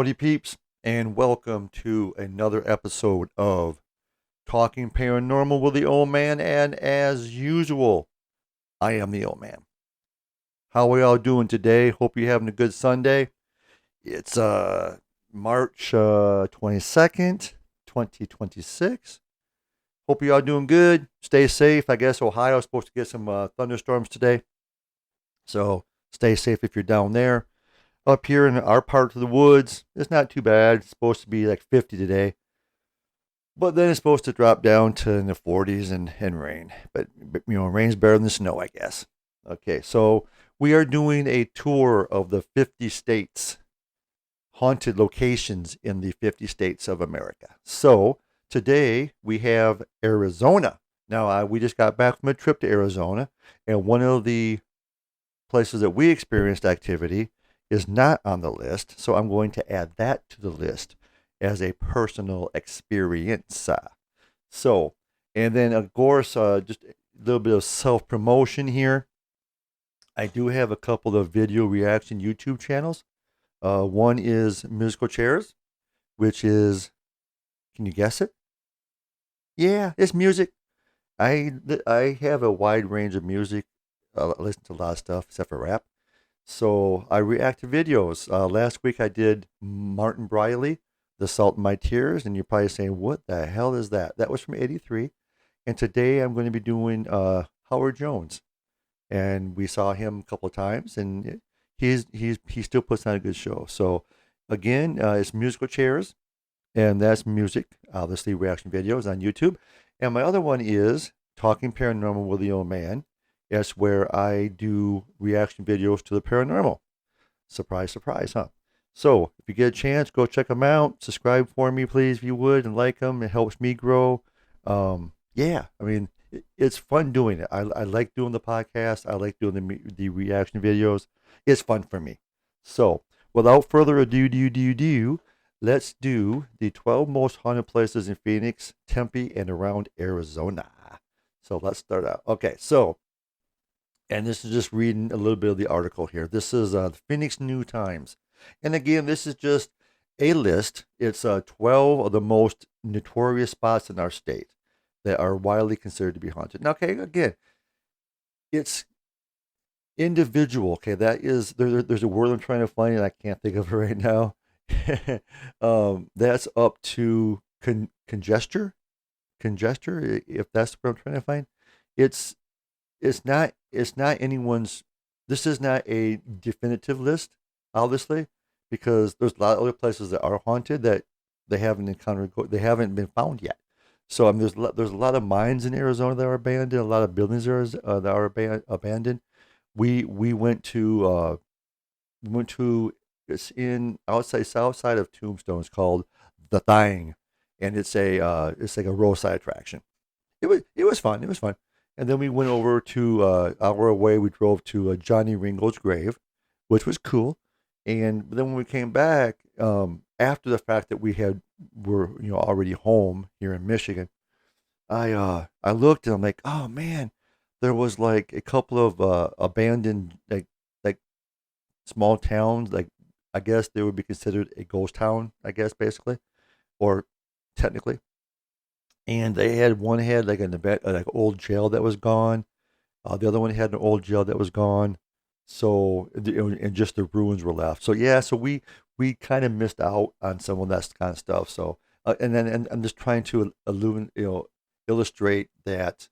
Howdy, peeps, and welcome to another episode of Talking Paranormal with the Old Man. And as usual, I am the Old Man. How are y'all doing today? Hope you're having a good Sunday. It's March 22nd, 2026. Hope y'all doing good. Stay safe. I guess Ohio's supposed to get some thunderstorms today, so stay safe if you're down there. Up here in our part of the woods, it's not too bad. It's supposed to be like 50 today. But then it's supposed to drop down to in the 40s and rain. But rain's better than snow, I guess. Okay, so we are doing a tour of the 50 states, haunted locations in the 50 states of America. So today we have Arizona. Now, we just got back from a trip to Arizona, and one of the places that we experienced activity is not on the list. So I'm going to add that to the list as a personal experience. So, and then of course, just a little bit of self promotion here. I do have a couple of video reaction YouTube channels. One is Musical Chairs, which is, can you guess it? Yeah, it's music. I have a wide range of music. I listen to a lot of stuff except for rap. So I react to videos. Last week I did Martin Briley, The Salt in My Tears, and you're probably saying, what the hell is that? That was from '83. And today I'm going to be doing Howard Jones. And we saw him a couple of times, and he still puts on a good show. So again, it's Musical Chairs, and that's music, obviously reaction videos on YouTube. And my other one is Talking Paranormal with the Old Man. That's where I do reaction videos to the paranormal. Surprise, surprise, huh? So if you get a chance, go check them out. Subscribe for me, please, if you would, and like them. It helps me grow. Yeah, I mean, it's fun doing it. I like doing the podcast. I like doing the reaction videos. It's fun for me. So without further ado, let's do the 12 most haunted places in Phoenix, Tempe, and around Arizona. So let's start out. Okay, so, and this is just reading a little bit of the article here. This is the Phoenix New Times. And again, this is just a list. It's 12 of the most notorious spots in our state that are widely considered to be haunted. Now, okay, again, it's individual. Okay, that is, there's a word I'm trying to find and I can't think of it right now. That's up to congesture, if that's what I'm trying to find. It's it's not anyone's. This is not a definitive list, obviously, because there's a lot of other places that are haunted that they haven't encountered. They haven't been found yet. So I mean, there's a lot of mines in Arizona that are abandoned. A lot of buildings that are abandoned. We went to it's in outside south side of Tombstone. It's called the Thing, and it's like a roadside attraction. It was fun. It was fun. And then we went over to hour away. We drove to Johnny Ringo's grave, which was cool. And then when we came back, after the fact that were already home here in Michigan, I looked and I'm like, oh man, there was like a couple of abandoned like small towns. Like I guess they would be considered a ghost town. I guess basically, or technically. And they had one had like like old jail that was gone. The other one had an old jail that was gone. So and just the ruins were left. So yeah, so we kind of missed out on some of that kind of stuff. So and I'm just trying to illustrate that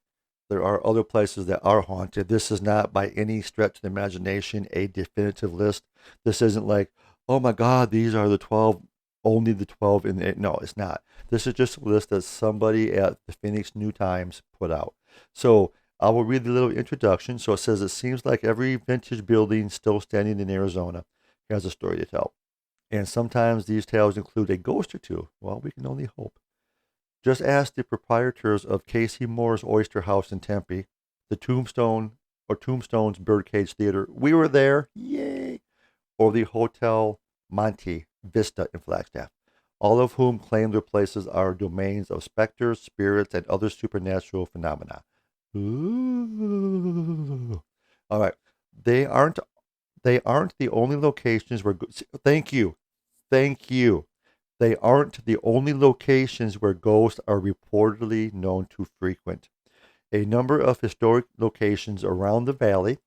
there are other places that are haunted. This is not by any stretch of the imagination a definitive list. This isn't like, oh my God, these are the 12, only the 12 in the, no, it's not. This is just a list that somebody at the Phoenix New Times put out. So I will read the little introduction. So it says, it seems like every vintage building still standing in Arizona has a story to tell. And sometimes these tales include a ghost or two. Well, we can only hope. Just ask the proprietors of Casey Moore's Oyster House in Tempe, the Tombstone's Birdcage Theater. We were there, yay! Or the Hotel Monte Vista in Flagstaff, all of whom claim their places are domains of specters, spirits, and other supernatural phenomena. Ooh. All right. They aren't the only locations where thank you. Thank you. They aren't the only locations where ghosts are reportedly known to frequent. A number of historic locations around the valley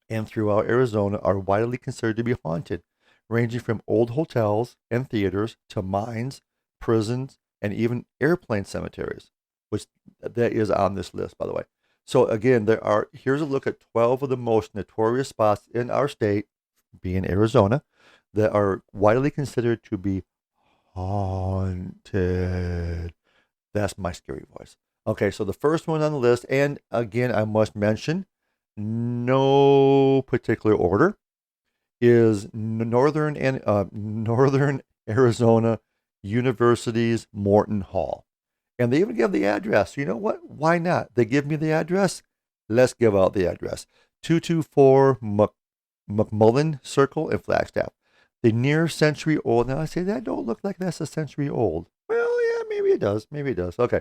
and throughout Arizona are widely considered to be haunted, ranging from old hotels and theaters to mines, prisons, and even airplane cemeteries, which that is on this list, by the way. So again, here's a look at 12 of the most notorious spots in our state, being Arizona, that are widely considered to be haunted. That's my scary voice. Okay, so the first one on the list, and again, I must mention, no particular order, is Northern Arizona University's Morton Hall, and they even give the address. You know what? Why not? They give me the address. Let's give out the address: 224 McMullen Circle in Flagstaff. The near century old. Now I say that don't look like that's a century old. Well, yeah, maybe it does. Maybe it does. Okay.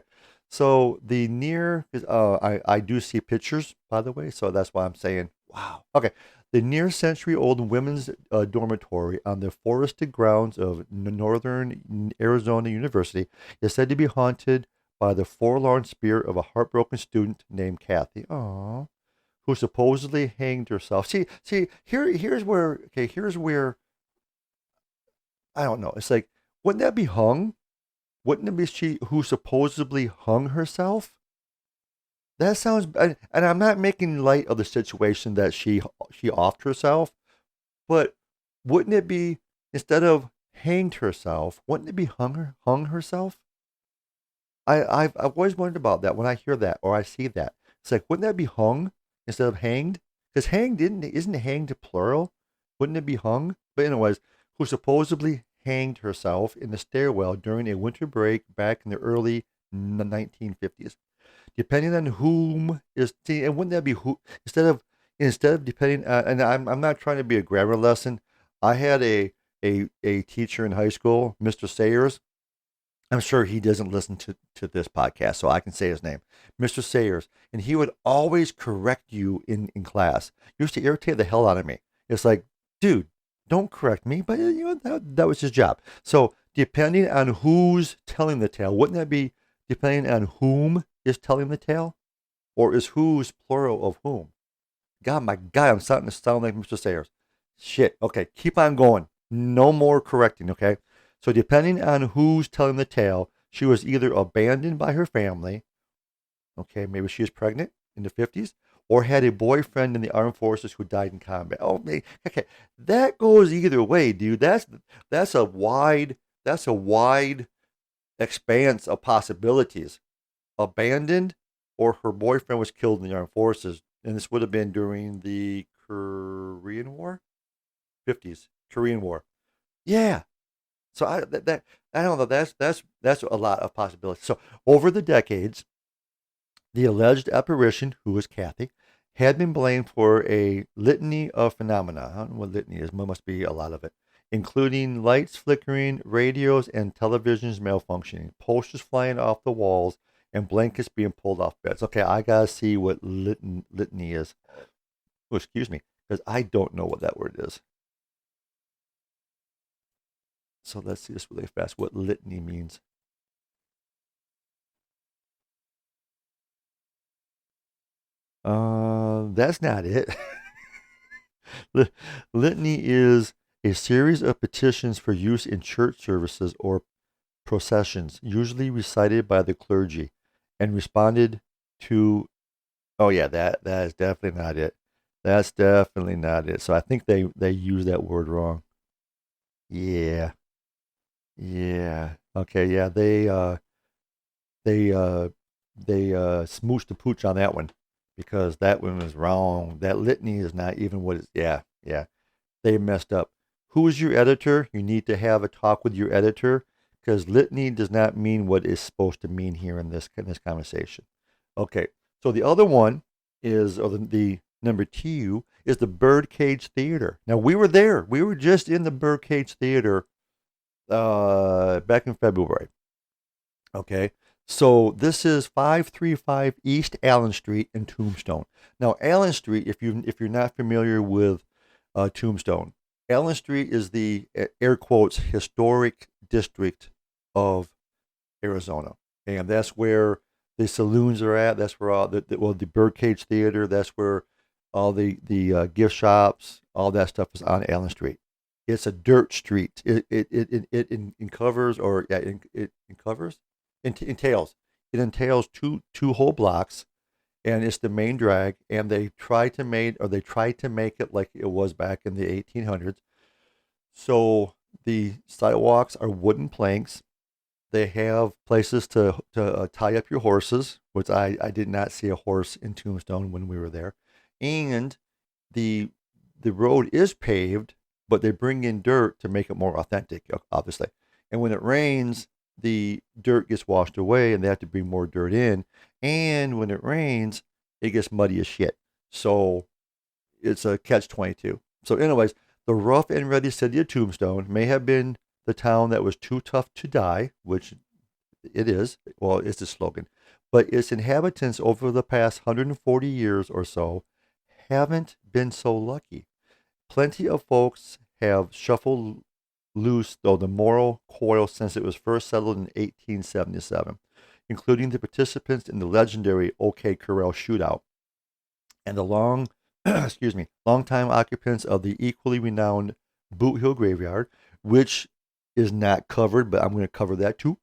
So the near, I do see pictures, by the way, so that's why I'm saying, wow. Okay. The near century old women's dormitory on the forested grounds of Northern Arizona University is said to be haunted by the forlorn spirit of a heartbroken student named Kathy. Aww. Who supposedly hanged herself. Here's where I don't know. It's like, wouldn't that be hung? Wouldn't it be she who supposedly hung herself? That sounds, and I'm not making light of the situation that she offed herself, but wouldn't it be, instead of hanged herself, wouldn't it be hung herself? I've always wondered about that when I hear that or I see that. It's like, wouldn't that be hung instead of hanged? Because hanged isn't hanged plural? Wouldn't it be hung? But anyways, who supposedly hanged herself in the stairwell during a winter break back in the early 1950s. Depending on whom is, see, and wouldn't that be who, instead of depending, and I'm not trying to be a grammar lesson. I had a teacher in high school, Mr. Sayers. I'm sure he doesn't listen to this podcast, so I can say his name, Mr. Sayers. And he would always correct you in class. Used to irritate the hell out of me. It's like, dude, don't correct me, but that was his job. So depending on who's telling the tale, wouldn't that be depending on whom is telling the tale? Or is who's plural of whom? God, my God, I'm starting to sound like Mr. Sayers. Shit. Okay, keep on going. No more correcting, okay? So depending on who's telling the tale, she was either abandoned by her family, okay, maybe she was pregnant in the 50s, or had a boyfriend in the armed forces who died in combat. Oh, okay, that goes either way, dude. That's a wide expanse of possibilities. Abandoned, or her boyfriend was killed in the armed forces, and this would have been during the Korean War, 50s Korean War. Yeah, so I don't know. That's a lot of possibilities. So over the decades, the alleged apparition, who was Kathy, had been blamed for a litany of phenomena. I don't know what litany is. There must be a lot of it, including lights flickering, radios and televisions malfunctioning, posters flying off the walls, and blankets being pulled off beds. Okay, I gotta see what litany is. Oh, excuse me, because I don't know what that word is. So let's see this really fast. What litany means? That's not it. Litany is a series of petitions for use in church services or processions, usually recited by the clergy, and responded to. Oh yeah, that is definitely not it. That's definitely not it. So I think they use that word wrong. Yeah, yeah. Okay, yeah. They smooched the pooch on that one because that one was wrong. That litany is not even what it's. Yeah, yeah. They messed up. Who is your editor? You need to have a talk with your editor because litany does not mean what it's supposed to mean here in this conversation. Okay, so the other one is, or the number two is the Birdcage Theater. Now we were there. We were just in the Birdcage Theater back in February. Okay. So this is 535 East Allen Street in Tombstone. Now Allen Street, if you're not familiar with Tombstone, Allen Street is the air quotes historic district of Arizona, and that's where the saloons are at. That's where all the Birdcage Theater. That's where all the gift shops, all that stuff is on Allen Street. It's a dirt street. It covers or yeah it covers entails it entails two whole blocks, and it's the main drag. And they tried to make it like it was back in the 1800s. So the sidewalks are wooden planks. They have places to tie up your horses, which I did not see a horse in Tombstone when we were there. And the the road is paved, but they bring in dirt to make it more authentic, obviously. And when it rains, the dirt gets washed away, and they have to bring more dirt in. And when it rains, it gets muddy as shit. So it's a catch-22. So, anyways, the rough and ready city of Tombstone may have been the town that was too tough to die, which it is. Well, it's the slogan. But its inhabitants over the past 140 years or so haven't been so lucky. Plenty of folks have shuffled loose, though, the moral coil since it was first settled in 1877, including the participants in the legendary OK Corral shootout and the longtime occupants of the equally renowned Boot Hill Graveyard, which is not covered, but I'm going to cover that too.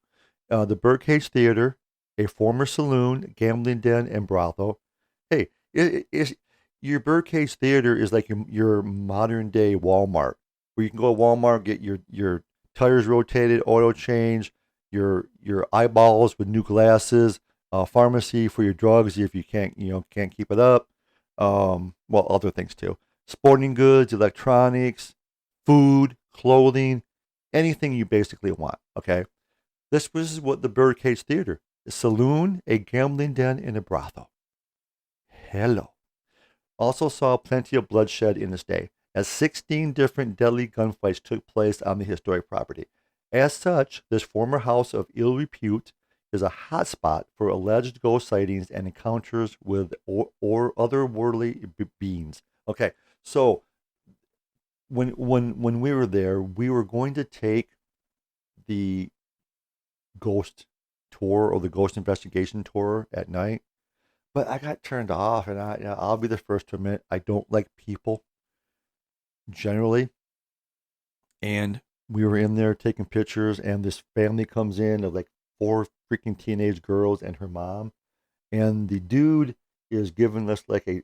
The Birdcage Theater, a former saloon, gambling den, and brothel. Hey, your Birdcage Theater is like your modern day Walmart, where you can go to Walmart, get your tires rotated, oil change, your eyeballs with new glasses, pharmacy for your drugs if you can't keep it up. Well, other things too. Sporting goods, electronics, food, clothing, anything you basically want. Okay, this is what the Birdcage Theater: a saloon, a gambling den, and a brothel. Hello. Also saw plenty of bloodshed in its day, as 16 different deadly gunfights took place on the historic property. As such, this former house of ill repute is a hotspot for alleged ghost sightings and encounters with or otherworldly beings. Okay, so when we were there, we were going to take the ghost tour or the ghost investigation tour at night, but I got turned off, and I'll be the first to admit I don't like people generally. And we were in there taking pictures, and this family comes in of like four freaking teenage girls and her mom, and the dude is giving us like a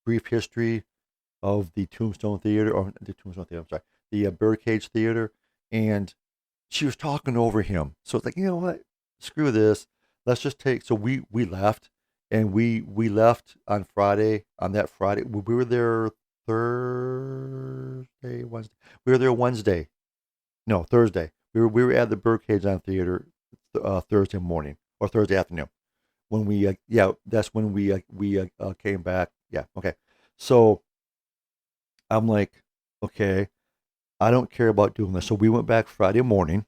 brief history of the Tombstone Theater, or the Tombstone Theater. I'm sorry, the Birdcage Theater, and she was talking over him. So it's like, you know what? Screw this. Let's just take. So we left, and we left on Friday. On that Friday, we were there Thursday, Wednesday. We were there Wednesday. No, Thursday. We were at the Birdcage on Theater Thursday morning or Thursday afternoon. When that's when we came back. Yeah, okay. So I'm like, okay, I don't care about doing this. So we went back Friday morning,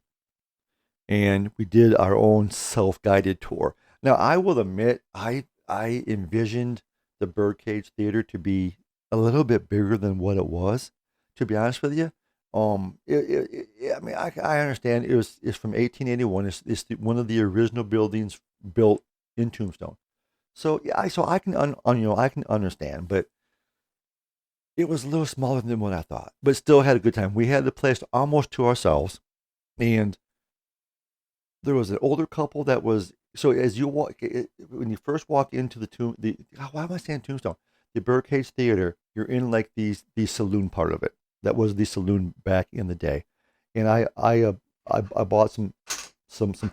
and we did our own self-guided tour. Now, I will admit, I envisioned the Birdcage Theater to be a little bit bigger than what it was. To be honest with you, I mean, I understand it's from 1881. One of the original buildings built in Tombstone. So yeah, I can I can understand, but it was a little smaller than what I thought. But still had a good time. We had the place almost to ourselves, and there was an older couple that was so as you walk when you first walk into why am I saying Tombstone? The Birdcage Theater, you're in like the saloon part of it. That was the saloon back in the day, and I bought some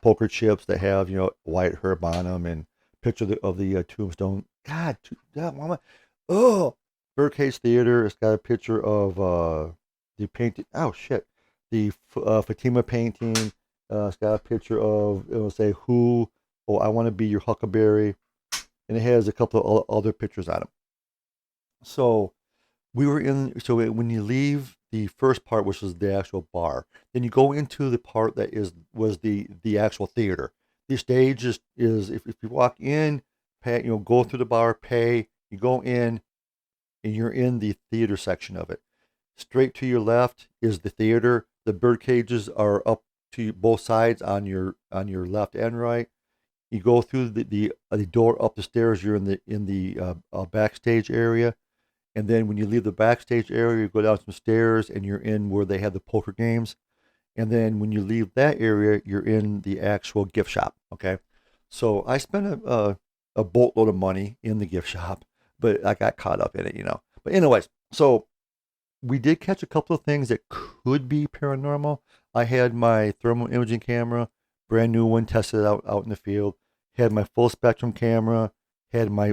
poker chips that have white herb on them and picture of the Tombstone. God, mama, oh, Birdcage Theater. It's got a picture of the painting. Oh shit, the Fatima painting. It's got a picture of, it'll say, who, oh, I want to be your Huckleberry. And it has a couple of other pictures on it. So so when you leave the first part, which was the actual bar, then you go into the part that was the actual theater. The stage is if you walk in, pay, go through the bar, pay, you go in, and you're in the theater section of it. Straight to your left is the theater. The bird cages are up to both sides on your left and right. You go through the door up the stairs. You're in the backstage area, and then when you leave the backstage area, you go down some stairs, and you're in where they have the poker games. And then when you leave that area, you're in the actual gift shop. Okay, so I spent a boatload of money in the gift shop, but I got caught up in it. But anyways, so we did catch a couple of things that could be paranormal. I had my thermal imaging camera, brand new one, tested out in the field. Had my full spectrum camera. Had my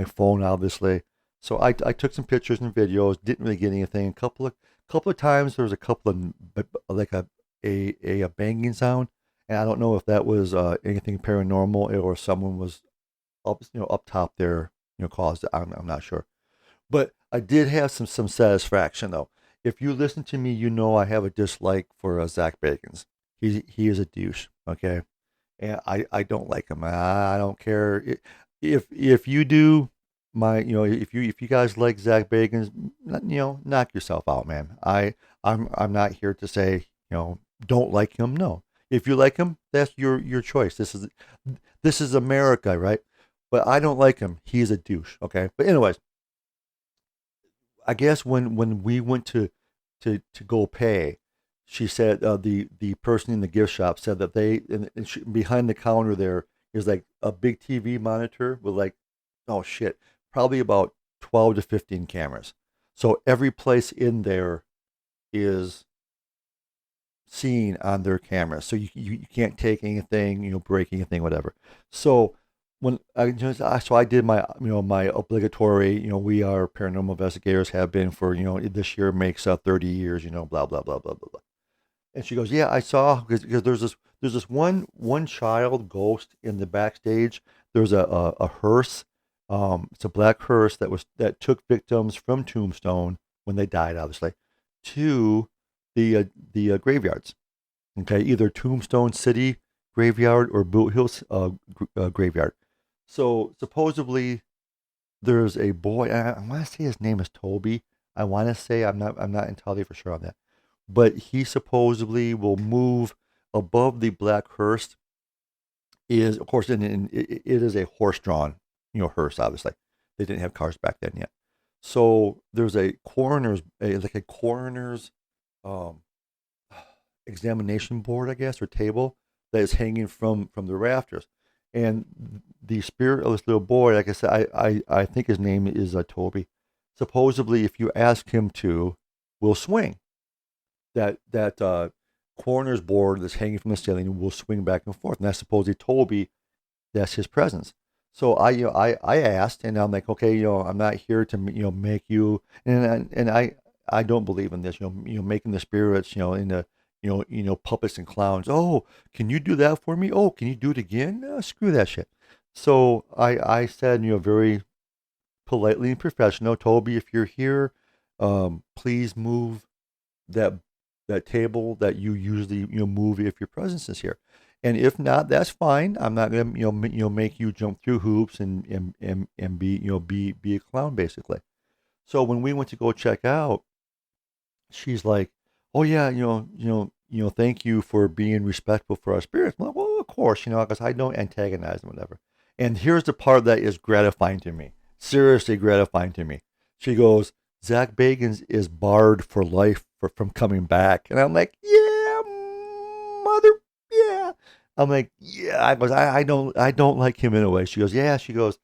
phone, obviously. So I took some pictures and videos. Didn't really get anything. A couple of times there was a couple of like a banging sound, and I don't know if that was anything paranormal or someone was up top there caused it. I'm not sure. But I did have some satisfaction though. If you listen to me, you know I have a dislike for Zach Bagans. He is a douche. Okay, and I don't like him. I don't care if you do. If you guys like Zach Bagans, knock yourself out, man. I'm not here to say don't like him. No, if you like him, that's your choice. This is America, right? But I don't like him. He's a douche. Okay, but anyways, I guess when we went to go pay, she said the person in the gift shop said that behind the counter there is like a big TV monitor with like, oh shit, probably about 12 to 15 cameras. So every place in there is seen on their camera. So you can't take anything, break anything, whatever. So I did my obligatory, we are paranormal investigators, have been for, this year makes 30 years, blah blah blah blah blah blah. And she goes, yeah, I saw, because there's this one child ghost in the backstage. There's a hearse. It's a black hearse that took victims from Tombstone when they died, obviously, to the graveyards. Okay, either Tombstone City graveyard or Boot Hills graveyard. So supposedly there's a boy. I want to say his name is Toby. I want to say I'm not entirely for sure on that, but he supposedly will move above the black hearse. Is of course, and it is a horse-drawn, hearse. Obviously, they didn't have cars back then yet. So there's like a coroner's um, examination board, I guess, or table that is hanging from the rafters. And the spirit of this little boy, like I said, I think his name is Toby. Supposedly, if you ask him to, will swing. That coroner's board that's hanging from the ceiling will swing back and forth. And that's supposedly Toby. That's his presence. So I asked, and I'm like, okay, I'm not here to make you, and I don't believe in this, making the spirits, in the puppets and clowns. Oh, can you do that for me? Oh, can you do it again? Screw that shit. So I said, very politely and professional, Toby, if you're here, please move that that table that you usually move if your presence is here. And if not, that's fine. I'm not gonna make you jump through hoops and be be a clown basically. So when we went to go check out, she's like, "Oh yeah, thank you for being respectful for our spirits." I'm like, well, of course, because I don't antagonize them, whatever. And here's the part that is gratifying to me, seriously gratifying to me. She goes, "Zach Bagans is barred for life from coming back," and I'm like, "Yeah, mother, yeah." I'm like, "Yeah." I don't like him anyway. She goes, "Yeah." She goes,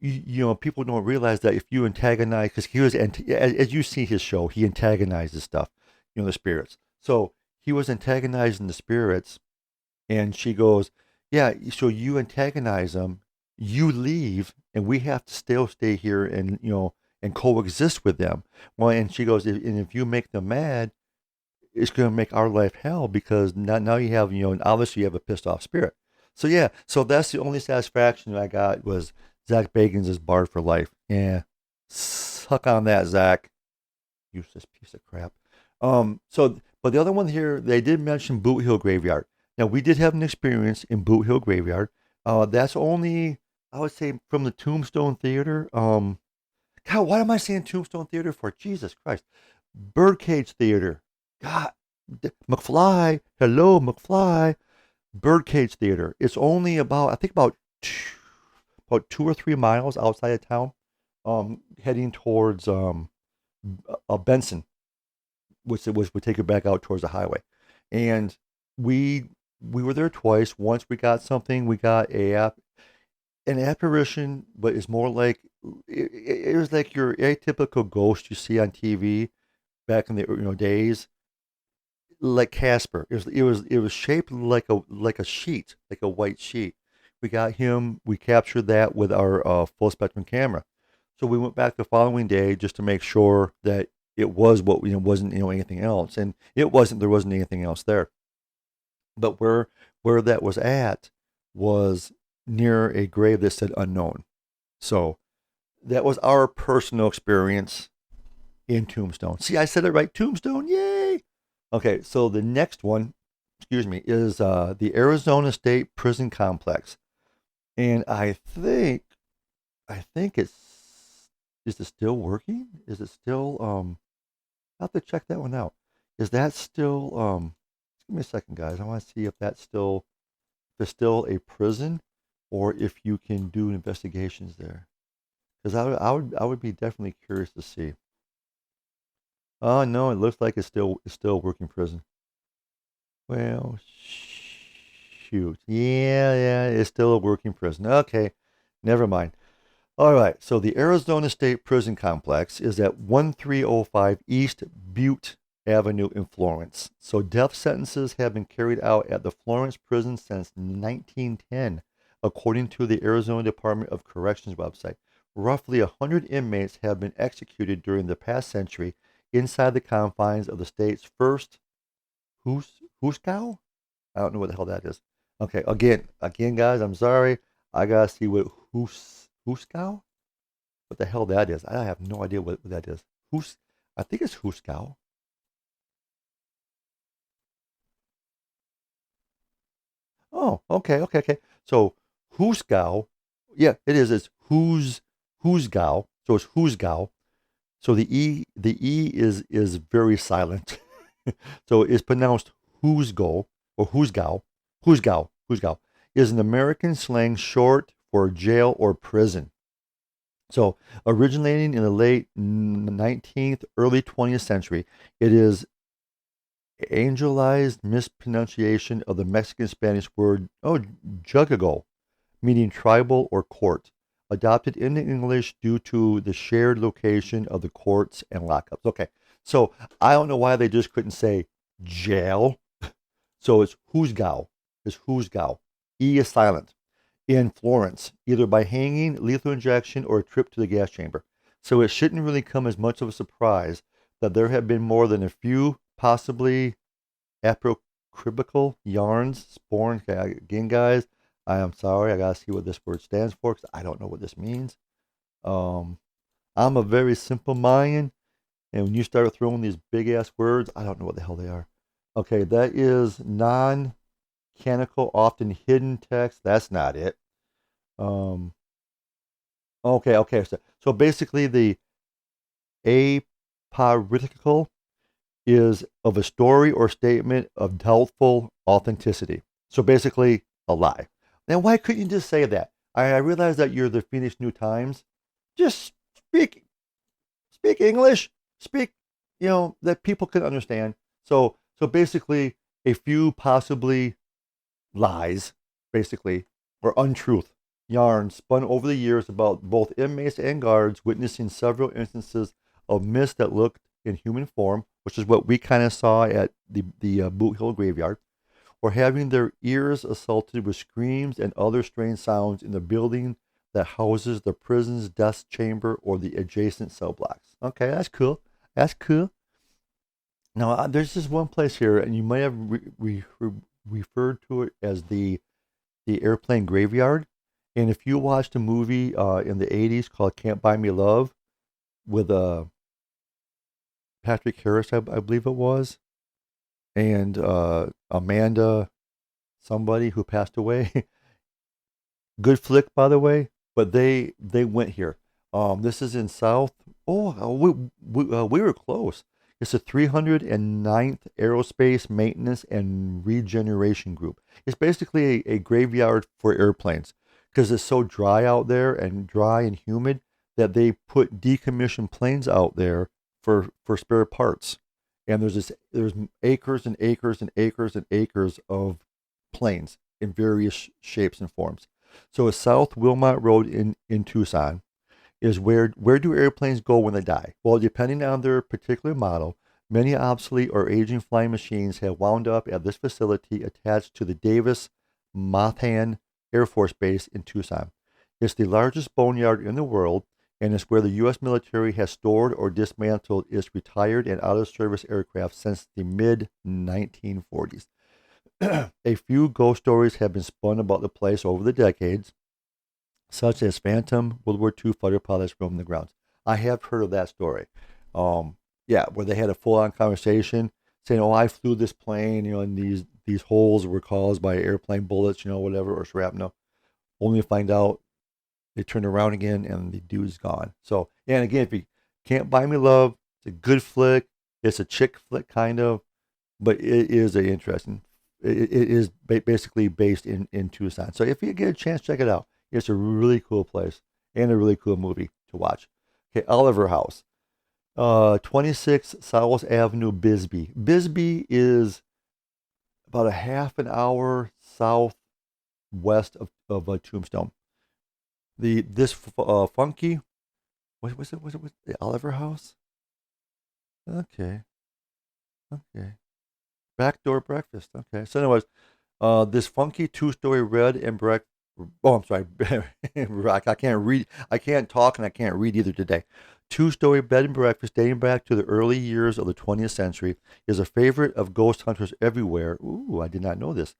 people don't realize that if you antagonize, because he was, as you see his show, he antagonizes stuff, the spirits. So he was antagonizing the spirits, and she goes, yeah, so you antagonize them, you leave, and we have to still stay here and, and coexist with them. Well, and she goes, and if you make them mad, it's going to make our life hell because now you have, and obviously you have a pissed off spirit. So yeah, so that's the only satisfaction I got was Zach Bagans is barred for life. Yeah, suck on that, Zach. Useless piece of crap. But the other one here, they did mention Boot Hill Graveyard. Now we did have an experience in Boot Hill Graveyard. That's only, I would say, from the Tombstone Theater. God, what am I saying Tombstone Theater for? Jesus Christ. Birdcage Theater. God, McFly. Hello, McFly. Birdcage Theater. It's only about, I think, about 2 or 3 miles outside of town, heading towards Benson, which would take you back out towards the highway. And we we were there twice. Once we got something. We got an apparition, but it's more like it was like your atypical ghost you see on TV back in the days, like Casper. It was shaped like a sheet, like a white sheet. We got him. We captured that with our full spectrum camera. So we went back the following day just to make sure that it was what wasn't anything else, and it wasn't. There wasn't anything else there. But where that was at was near a grave that said unknown. So that was our personal experience in Tombstone. See, I said it right. Tombstone, yay! Okay, so the next one, excuse me, is the Arizona State Prison Complex, and I think it's is it still working? Is it still I have to check that one out. Is that still give me a second, guys. I want to see if it's still a prison or if you can do investigations there. Because I would be definitely curious to see. Oh no, it looks like it's still a working prison. Well, shoot. Yeah, yeah, it's still a working prison. Okay, never mind. All right, so the Arizona State Prison Complex is at 1305 East Butte Avenue in Florence. So death sentences have been carried out at the Florence prison since 1910, according to the Arizona Department of Corrections website. Roughly 100 inmates have been executed during the past century inside the confines of the state's first Huskow? I don't know what the hell that is. Okay, again, guys, I'm sorry. I gotta see what Huskow? What the hell that is? I have no idea what that is. Hus, I think it's Huskow. Oh, okay, okay, okay. So Huskow, yeah, it is. It's Husgow. So it's Husgow. So the e is very silent. So it's pronounced Husgo or Husgow. Husgow is an American slang short for jail or prison. So originating in the late 19th, early 20th century, it is angelized mispronunciation of the Mexican Spanish word jugago, meaning tribal or court, adopted into English due to the shared location of the courts and lockups. Okay, so I don't know why they just couldn't say jail. So it's Husgau. It's Husgau. E is silent. In Florence, either by hanging, lethal injection, or a trip to the gas chamber. So it shouldn't really come as much of a surprise that there have been more than a few possibly apocryphal yarns spawned. Okay, again, guys, I am sorry. I gotta see what this word stands for because I don't know what this means. Um, I'm a very simple Mayan, and when you start throwing these big ass words, I don't know what the hell they are. Okay, that is non-canonical, often hidden text. That's not it. Um, okay, okay. So basically, the apocryphal is of a story or statement of doubtful authenticity. So basically, a lie. Now, why couldn't you just say that? I realize that you're the Phoenix New Times. Just speak English. Speak, that people can understand. So basically, a few possibly lies, basically, or untruth yarns spun over the years about both inmates and guards witnessing several instances of mist that looked in human form, which is what we kind of saw at the Boot Hill graveyard, or having their ears assaulted with screams and other strange sounds in the building that houses the prison's death chamber or the adjacent cell blocks. Okay, that's cool. That's cool. Now, there's this one place here, and you might have referred to it as the airplane graveyard. And if you watched a movie in the '80s called "Can't Buy Me Love" with Patrick Harris, I believe it was, and Amanda, somebody who passed away. Good flick, by the way. But they went here. This is in South. Oh, we were close It's the 309th Aerospace Maintenance and Regeneration Group. It's basically a graveyard for airplanes because it's so dry out there and dry and humid that they put decommissioned planes out there for spare parts. And there's acres and acres and acres and acres of planes in various shapes and forms. So it's South Wilmot Road in Tucson is where do airplanes go when they die? Well, depending on their particular model, many obsolete or aging flying machines have wound up at this facility attached to the Davis Monthan Air Force Base in Tucson. It's the largest boneyard in the world, and it's where the U.S. military has stored or dismantled its retired and out-of-service aircraft since the mid-1940s. A few ghost stories have been spun about the place over the decades, such as Phantom World War II fighter pilots roaming the grounds. I have heard of that story. Um, yeah, where they had a full-on conversation saying, "Oh, I flew this plane, and these holes were caused by airplane bullets, whatever, or shrapnel." Only to find out they turned around again and the dude's gone. So, and again, if you can't buy me love, it's a good flick. It's a chick flick kind of, but it is a interesting. It is basically based in Tucson. So if you get a chance, check it out. It's a really cool place and a really cool movie to watch. Okay, Oliver House, 26 South Avenue, Bisbee. Bisbee is about a half an hour southwest of Tombstone. This funky, what was it? Was it the Oliver House? Okay, okay. Backdoor breakfast. Okay. So, anyways, this funky two-story red and brick. Oh, I'm sorry. I can't read. I can't talk, and I can't read either today. Two-story bed and breakfast dating back to the early years of the 20th century is a favorite of ghost hunters everywhere. Ooh, I did not know this.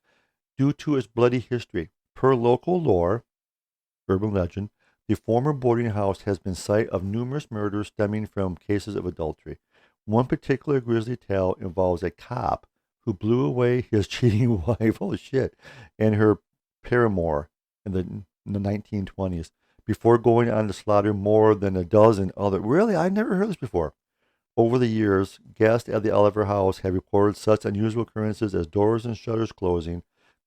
Due to its bloody history, per local lore, urban legend, the former boarding house has been site of numerous murders stemming from cases of adultery. One particular grisly tale involves a cop who blew away his cheating wife, holy shit, and her paramour in the 1920s before going on to slaughter more than a dozen other. Really? I never heard this before. Over the years, guests at the Oliver House have reported such unusual occurrences as doors and shutters closing,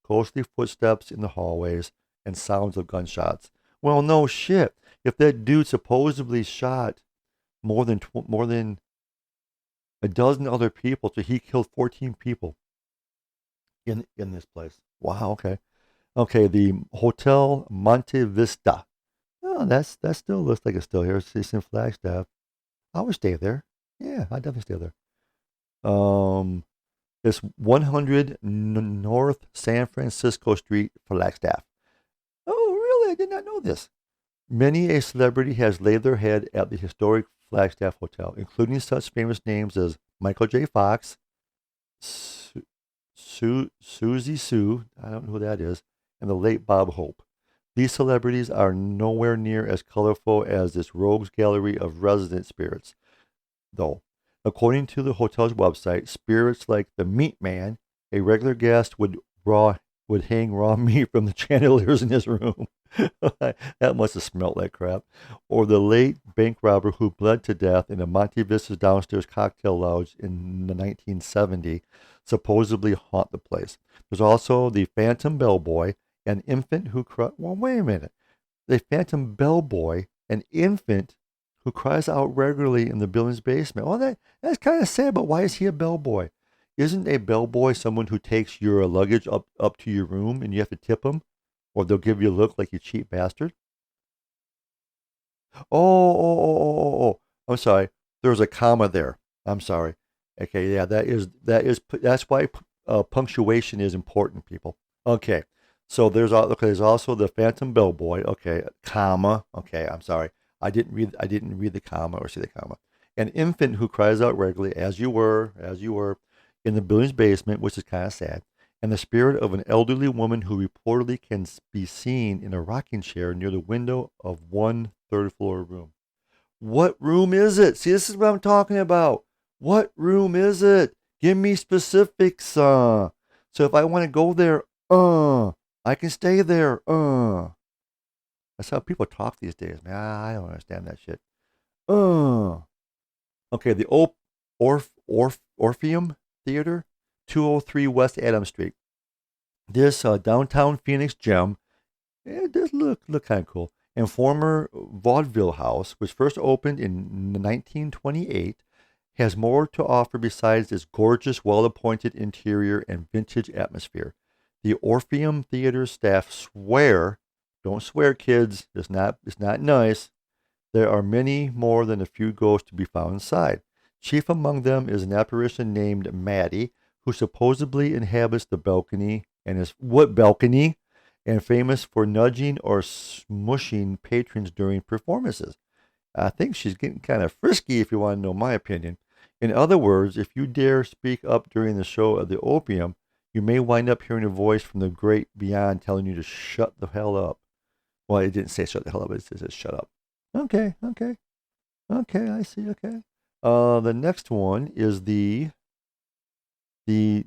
ghostly footsteps in the hallways, and sounds of gunshots. Well, no shit. If that dude supposedly shot more than a dozen other people, so he killed 14 people in this place. Wow. Okay. Okay. The Hotel Monte Vista. Oh, that still looks like it's still here. It's in Flagstaff. I would stay there. Yeah, I definitely stay there. Um, it's 100 North San Francisco Street, Flagstaff. Oh, really? I did not know this. Many a celebrity has laid their head at the historic Flagstaff Hotel, including such famous names as Michael J. Fox, Susie Sue, I don't know who that is, and the late Bob Hope. These celebrities are nowhere near as colorful as this rogues gallery of resident spirits, though. According to the hotel's website, spirits like the Meat Man, a regular guest would hang raw meat from the chandeliers in his room. That must have smelt like crap. Or the late bank robber who bled to death in a Monte Vista downstairs cocktail lounge in the 1970 supposedly haunt the place. There's also the Phantom Bellboy, an infant who cried. Well, wait a minute. The Phantom Bellboy, an infant who cries out regularly in the building's basement. Well, that's kind of sad, but why is he a bellboy? Isn't a bellboy someone who takes your luggage up to your room and you have to tip them? Or they'll give you a look like you cheap bastard? Oh. I'm sorry. There's a comma there. I'm sorry. Okay, yeah, that's why punctuation is important, people. Okay, so there's also the Phantom Bellboy. Okay, comma. Okay, I'm sorry. I didn't read the comma or see the comma. An infant who cries out regularly, as you were, in the building's basement, which is kind of sad, and the spirit of an elderly woman who reportedly can be seen in a rocking chair near the window of one third floor room. What room is it? See, this is what I'm talking about. What room is it? Give me specifics. So if I want to go there, I can stay there. That's how people talk these days, man. I don't understand that shit. Uh. Okay, Orpheum Theater, 203 West Adams Street. This downtown Phoenix gem, it does look kind of cool. And former vaudeville house, which first opened in 1928, has more to offer besides its gorgeous, well-appointed interior and vintage atmosphere. The Orpheum Theater staff swear, don't swear, kids. It's not nice. There are many more than a few ghosts to be found inside. Chief among them is an apparition named Maddie, who supposedly inhabits the balcony and is what balcony, and famous for nudging or smushing patrons during performances. I think she's getting kind of frisky, if you want to know my opinion. In other words, if you dare speak up during the show of the opium, you may wind up hearing a voice from the great beyond telling you to shut the hell up. Well, it didn't say shut the hell up, it says shut up. Okay, okay, okay, I see, okay. The next one is the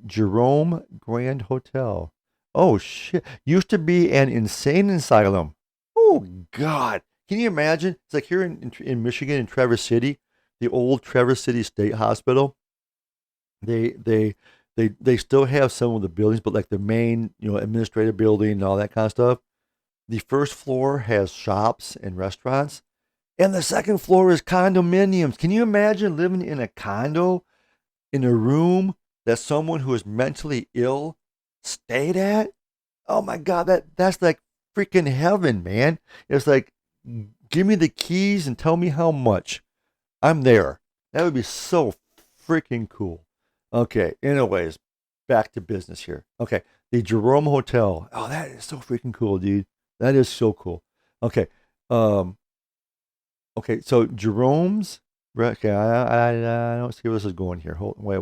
Jerome Grand Hotel. Oh shit! Used to be an insane asylum. Oh God! Can you imagine? It's like here in Michigan, in Traverse City, the old Traverse City State Hospital. They they they still have some of the buildings, but like the main administrative building and all that kind of stuff. The first floor has shops and restaurants, and the second floor is condominiums. Can you imagine living in a condo in a room that someone who is mentally ill stayed at? Oh my God, that's like freaking heaven, man. It's like, give me the keys and tell me how much. I'm there. That would be so freaking cool. Okay, anyways, back to business here. Okay, the Jerome Hotel. Oh, that is so freaking cool, dude. That is so cool. Okay, um, okay, so Jerome's. Okay, I don't see where this is going here. Hold, wait.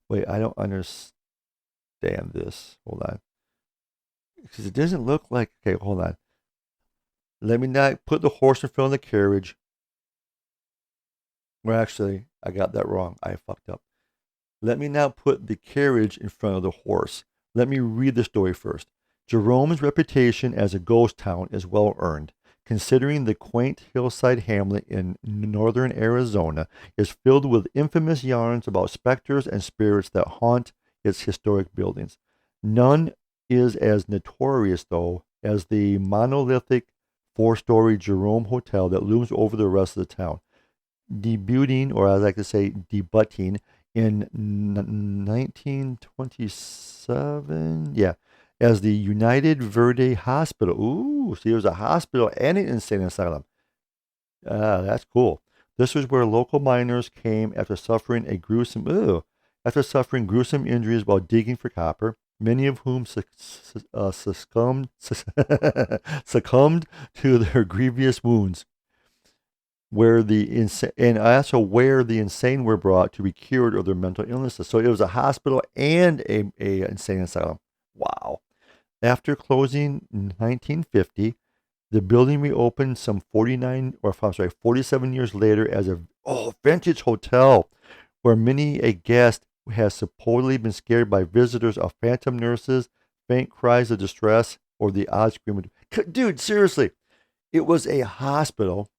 Wait, I don't understand this. Hold on, because it doesn't look like. Okay, hold on. Let me not put the horse in front of the carriage. Well, actually, I got that wrong. I fucked up. Let me now put the carriage in front of the horse. Let me read the story first. Jerome's reputation as a ghost town is well earned, considering the quaint hillside hamlet in northern Arizona is filled with infamous yarns about specters and spirits that haunt its historic buildings. None is as notorious, though, as the monolithic four-story Jerome Hotel that looms over the rest of the town, debuting, or I like to say debuting, in 1927. Yeah, as the United Verde Hospital. Ooh, see, it was a hospital and an insane asylum. Ah, that's cool. This was where local miners came after suffering gruesome injuries while digging for copper. Many of whom succumbed to their grievous wounds and also where the insane were brought to be cured of their mental illnesses. So it was a hospital and a insane asylum. Wow. After closing in 1950, the building reopened some 47 years later as a vintage hotel where many a guest has supposedly been scared by visitors of phantom nurses, faint cries of distress, or the odd scream of, dude, seriously, it was a hospital.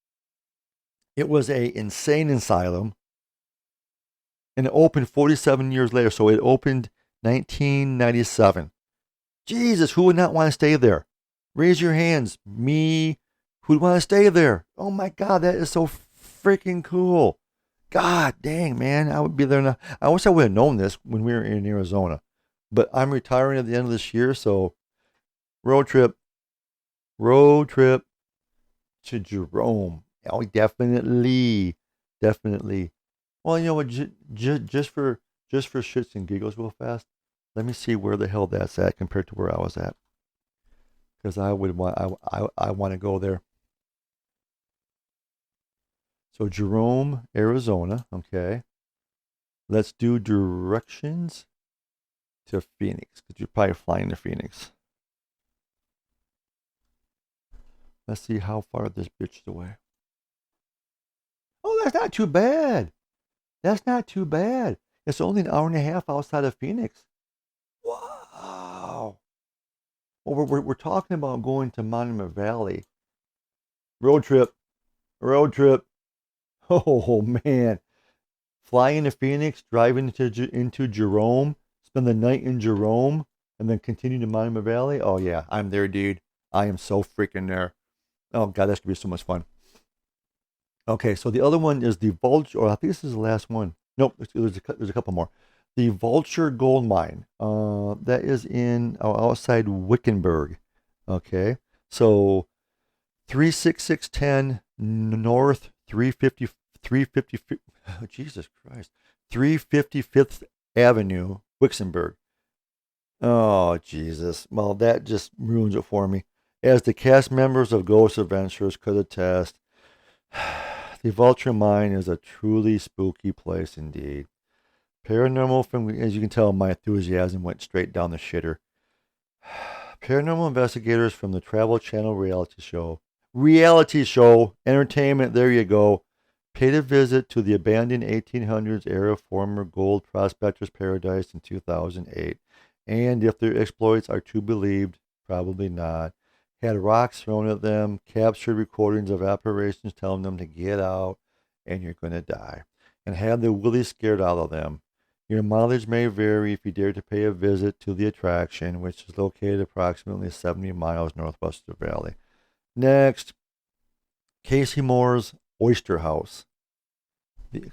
It was a insane asylum, and it opened 47 years later. So it opened 1997. Jesus, who would not want to stay there? Raise your hands. Me, who'd want to stay there? Oh my God, that is so freaking cool. God dang, man, I would be there now. I wish I would have known this when we were in Arizona, but I'm retiring at the end of this year, so road trip, road trip to Jerome. Oh, definitely. Well, you know what? Just for shits and giggles, real fast. Let me see where the hell that's at compared to where I was at, because I want to go there. So Jerome, Arizona. Okay, let's do directions to Phoenix, because you're probably flying to Phoenix. Let's see how far this bitch is away. Oh, that's not too bad. That's not too bad. It's only an hour and a half outside of Phoenix. Wow. Well, we're talking about going to Monument Valley. Road trip. Road trip. Oh, man. fly into Phoenix, drive into Jerome, spend the night in Jerome, and then continue to Monument Valley. Oh yeah, I'm there, dude. I am so freaking there. Oh god, that's gonna be so much fun. Okay, so the other one is the Vulture, or I think this is the last one. Nope, there's a couple more. The Vulture Gold Mine. That is in outside Wickenburg. Okay, so 36610 North 350, oh, Jesus Christ, 355th Avenue, Wixenberg. Oh, Jesus. Well, that just ruins it for me. As the cast members of Ghost Adventures could attest, the Vulture Mine is a truly spooky place indeed. Paranormal film, as you can tell, my enthusiasm went straight down the shitter. Paranormal investigators from the Travel Channel reality show, entertainment, there you go, paid a visit to the abandoned 1800s era former gold prospectors paradise in 2008. And if their exploits are to be believed, probably not, had rocks thrown at them, captured recordings of apparitions telling them to get out and you're going to die, and had the willies scared out of them. Your mileage may vary if you dare to pay a visit to the attraction, which is located approximately 70 miles northwest of the valley. Next, Casey Moore's Oyster House.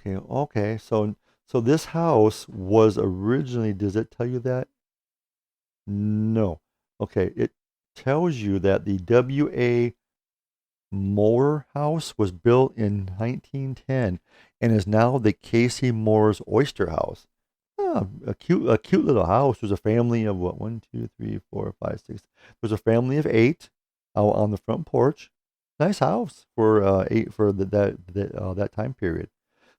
Okay, so this house was originally, does it tell you that? No. Okay, it tells you that the W.A. Moore House was built in 1910 and is now the Casey Moore's Oyster House. Oh, a cute little house. There's a family of what? One, two, three, four, five, six. There's a family of eight out on the front porch. Nice house for eight for that time period.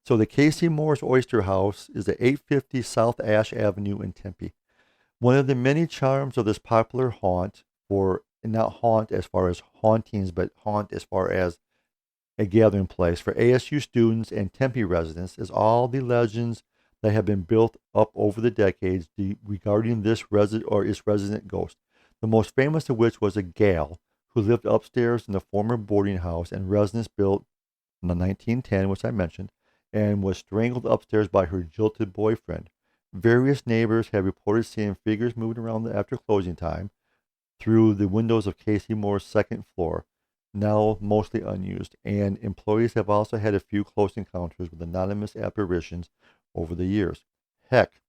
So the Casey Moore's Oyster House is at 850 South Ash Avenue in Tempe. One of the many charms of this popular haunt, for not haunt as far as hauntings, but haunt as far as a gathering place for ASU students and Tempe residents, is all the legends that have been built up over the decades regarding this resident or its resident ghost. The most famous of which was a gal who lived upstairs in the former boarding house and residence built in the 1910, which I mentioned, and was strangled upstairs by her jilted boyfriend. Various neighbors have reported seeing figures moving around after closing time through the windows of Casey Moore's second floor, now mostly unused, and employees have also had a few close encounters with anonymous apparitions over the years. Heck,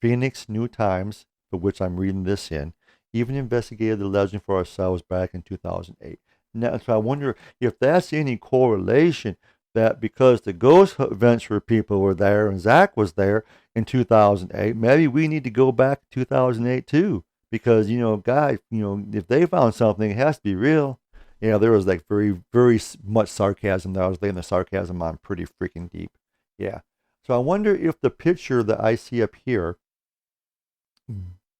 Phoenix New Times, for which I'm reading this in, even investigated the legend for ourselves back in 2008. Now, so I wonder if that's any correlation that because the Ghost Adventure people were there and Zach was there in 2008, maybe we need to go back to 2008 too. Because, guys, if they found something, it has to be real. There was like very, very much sarcasm there. I was laying the sarcasm on pretty freaking deep. Yeah. So I wonder if the picture that I see up here,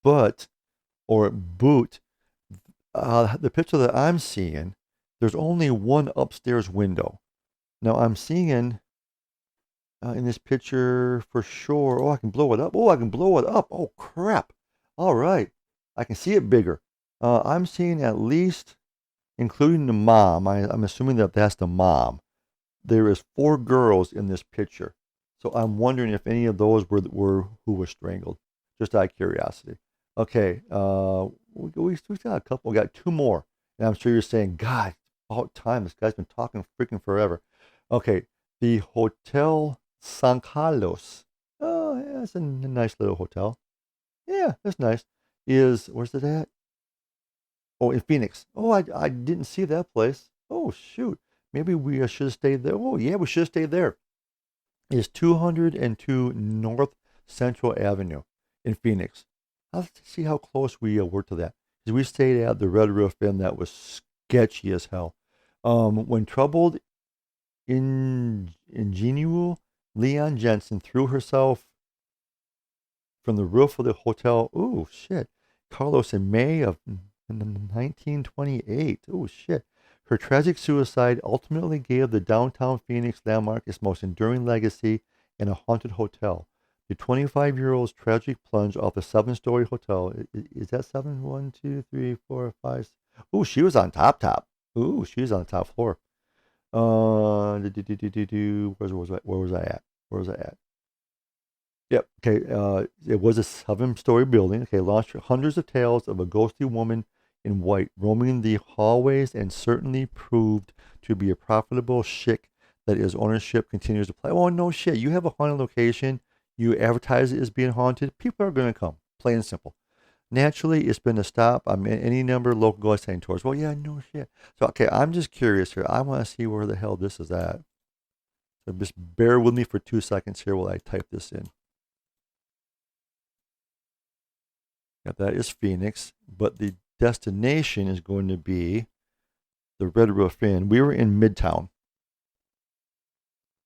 but, or boot, the picture that I'm seeing, there's only one upstairs window. Now I'm seeing in this picture for sure. Oh, I can blow it up. Oh, I can blow it up. Oh, crap. All right. I can see it bigger. I'm seeing at least, including the mom, I'm assuming that that's the mom. There is 4 girls in this picture. So I'm wondering if any of those were who were strangled. Just out of curiosity. Okay. We got a couple. We got 2 more. And I'm sure you're saying, God, it's about time. This guy's been talking freaking forever. Okay. The Hotel San Carlos. Oh, yeah, it's a nice little hotel. Yeah, that's nice. Where's it at? Oh, in Phoenix. Oh, I didn't see that place. Oh, shoot. Maybe we should have stayed there. Oh, yeah, we should have stayed there. It's 202 North Central Avenue in Phoenix. I'll have to see how close we were to that. Because we stayed at the Red Roof Inn that was sketchy as hell. When troubled, ingenuous Leon Jensen threw herself from the roof of the hotel. Oh, shit. Carlos in May of 1928. Oh, shit. Her tragic suicide ultimately gave the downtown Phoenix landmark its most enduring legacy in a haunted hotel. The 25-year-old's tragic plunge off the 7-story hotel. Is that 7? 1, 2, 3, 4, 5. Oh, she was on top. Ooh, she was on the top floor. Where was I at? Yep. Okay. It was a 7-story building. Okay. Launched hundreds of tales of a ghostly woman in white roaming the hallways and certainly proved to be a profitable chic that is ownership continues to play. Oh, no shit. You have a haunted location. You advertise it as being haunted. People are going to come. Plain and simple. Naturally, it's been a stop on any number of local ghost hunting tours. Well, yeah, no shit. So, okay, I'm just curious here. I want to see where the hell this is at. So just bear with me for 2 seconds here while I type this in. Yeah, that is Phoenix, but the destination is going to be the Red Roof Inn. We were in Midtown.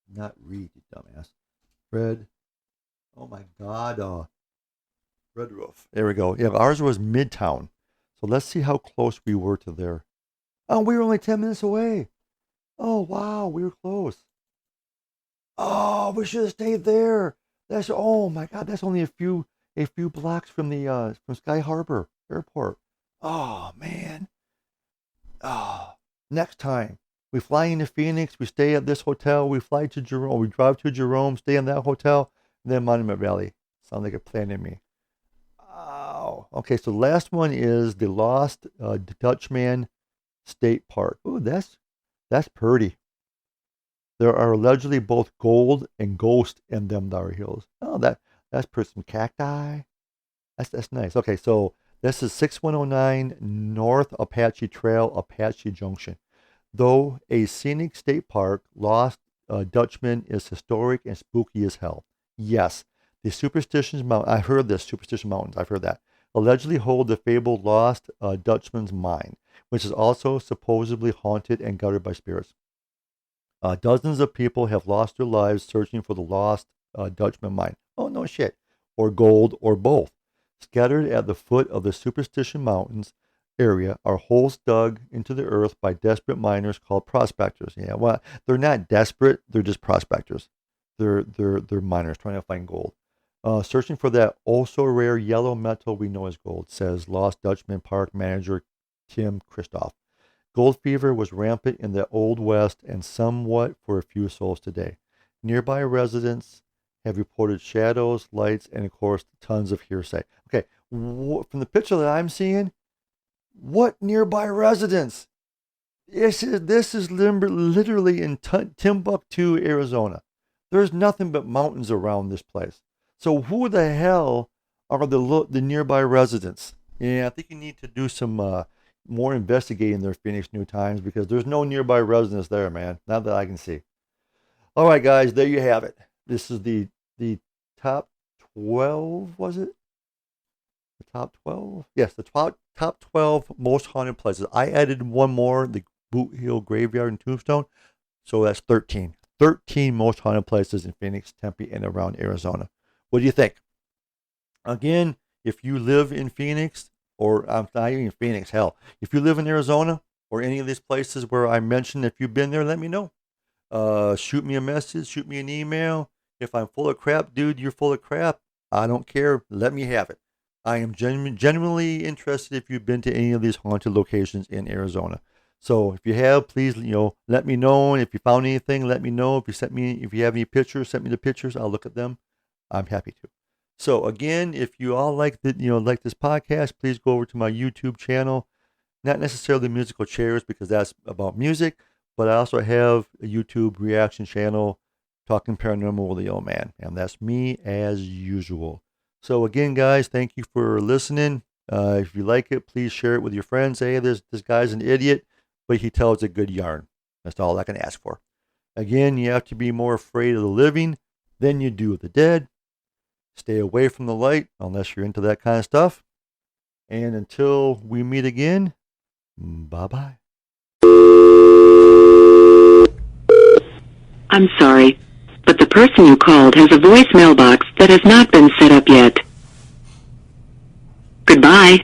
Not Reed, you dumbass. Red. Oh my God. Red Roof. There we go. Yeah, ours was Midtown. So let's see how close we were to there. Oh, we were only 10 minutes away. Oh, wow. We were close. Oh, we should have stayed there. That's, oh my God. That's only a few blocks from the from Sky Harbor Airport. Oh man. Oh, next time we fly into Phoenix, we stay at this hotel, we fly to Jerome, we drive to Jerome, stay in that hotel, and then Monument Valley. Sounds like a plan to me. Oh, okay. So the last one is the Lost Dutchman State Park. Ooh, that's pretty. There are allegedly both gold and ghost in them there hills. Oh, that's pretty. Some cacti. That's nice. Okay, so this is 6109 North Apache Trail, Apache Junction. Though a scenic state park, Lost Dutchman is historic and spooky as hell. Yes, the Superstitions Mountain. I heard this Superstition Mountains. I've heard that. Allegedly hold the fabled Lost Dutchman's mine, which is also supposedly haunted and guarded by spirits. Dozens of people have lost their lives searching for the lost Dutchman mine. Oh, no shit. Or gold, or both. Scattered at the foot of the Superstition Mountains area are holes dug into the earth by desperate miners called prospectors. Yeah, well, they're not desperate. They're just prospectors. They're miners trying to find gold. Searching for that also rare yellow metal we know as gold, says Lost Dutchman Park manager Tim Christoph. Gold fever was rampant in the Old West and somewhat for a few souls today. Nearby residents have reported shadows, lights, and of course, tons of hearsay. Okay, from the picture that I'm seeing, what nearby residents? This is literally in Timbuktu, Arizona. There's nothing but mountains around this place. So who the hell are the nearby residents? Yeah, I think you need to do some more investigating there, Phoenix New Times, because there's no nearby residents there, man. Not that I can see. All right, guys, there you have it. This is the top 12, was it? The top 12? Yes, the top 12 most haunted places. I added one more, the Boot Hill Graveyard and Tombstone. So that's 13. 13 most haunted places in Phoenix, Tempe, and around Arizona. What do you think? Again, if you live in Phoenix, or I'm not even Phoenix, hell, if you live in Arizona or any of these places where I mentioned, if you've been there, let me know. Shoot me a message, shoot me an email. If I'm full of crap, dude, you're full of crap. I don't care. Let me have it. I am genuinely interested if you've been to any of these haunted locations in Arizona. So if you have, please, let me know. And if you found anything, let me know. If you have any pictures, send me the pictures. I'll look at them. I'm happy to. So again, if you all like like this podcast, please go over to my YouTube channel. Not necessarily musical chairs because that's about music, but I also have a YouTube reaction channel, Talking Paranormal with the Old Man, and that's me as usual. So again, guys, thank you for listening. If you like it, please share it with your friends. Hey, this guy's an idiot, but he tells a good yarn. That's all I can ask for. Again, you have to be more afraid of the living than you do of the dead. Stay away from the light unless you're into that kind of stuff. And until we meet again, bye-bye. I'm sorry, but the person you called has a voicemail box that has not been set up yet. Goodbye.